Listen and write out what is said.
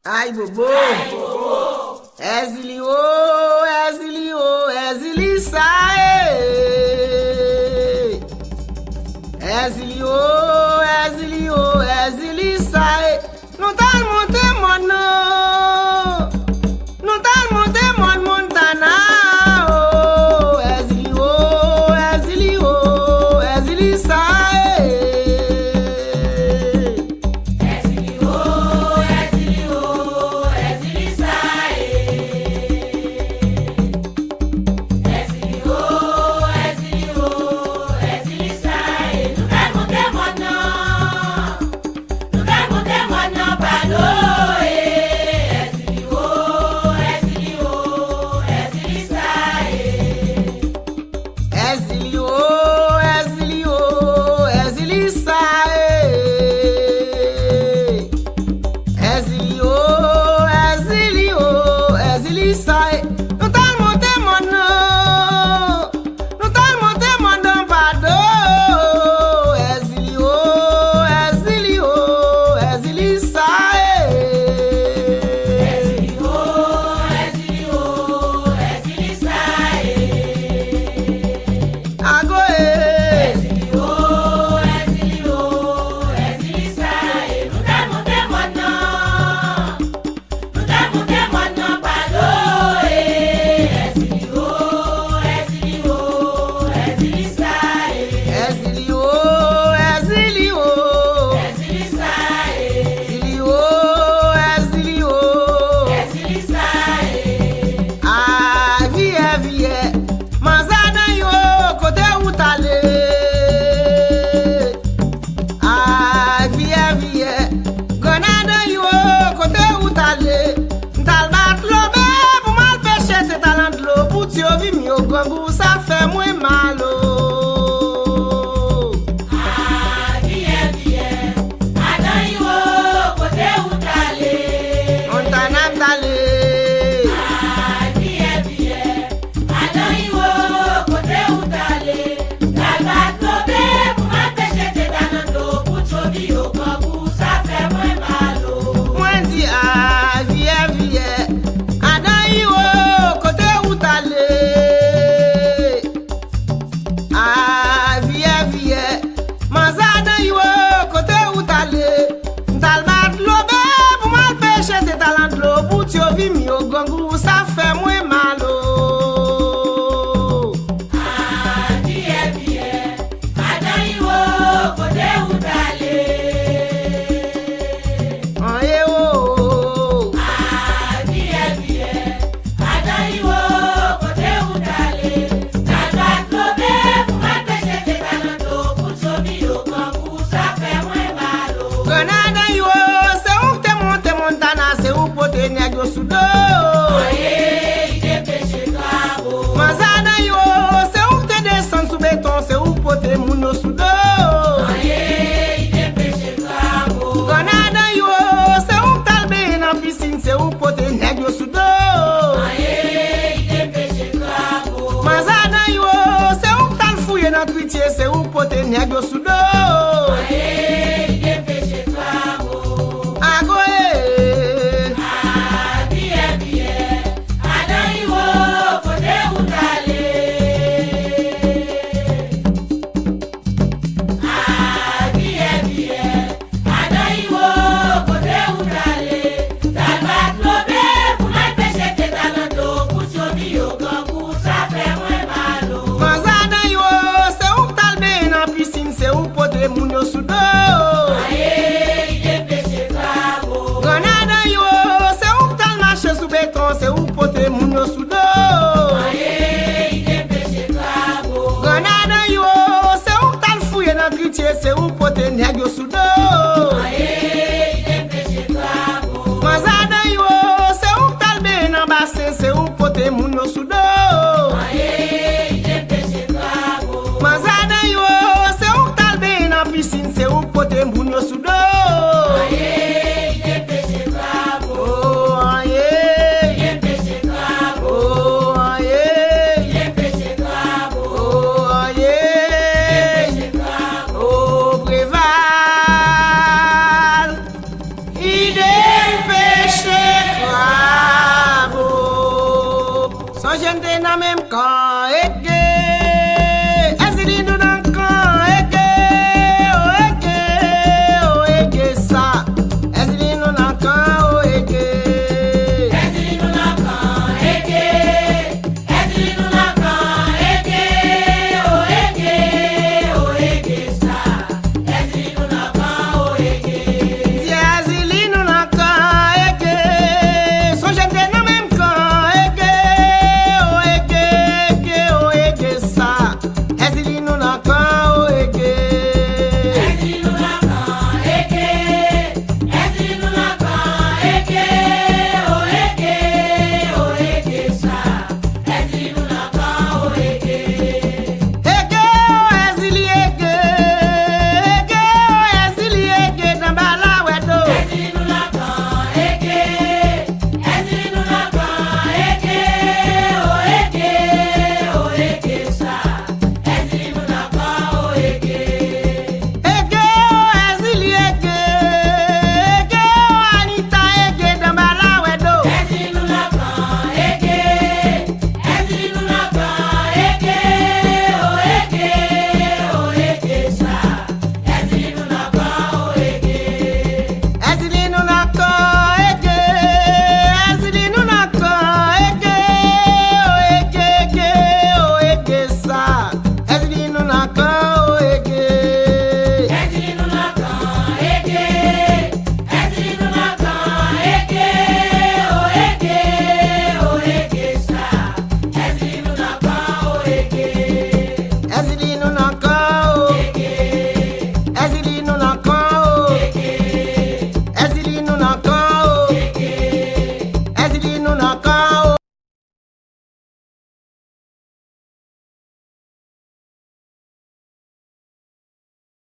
Ai, Bobo! Ezili, Ezili, sai! Ezili, sai! Não tá montando, mano! Não tá montando, montana! Ezili, sai! Ça fait moins mal. Ça fait moins mal. C'est où pour te nègre sous dos. C'est où pote moun yo sous dos. Grenade yo, c'est où t'as fouillé dans gritier, c'est où pote nèg yo sous dos. Mazada yo, c'est où t'as bé dans bassin, c'est où pote moun yo sous dos. Mazada yo, c'est où t'as bé dans piscine, c'est où pote moun yo sous dos. Idem peche Moi j'étais dans même camp, et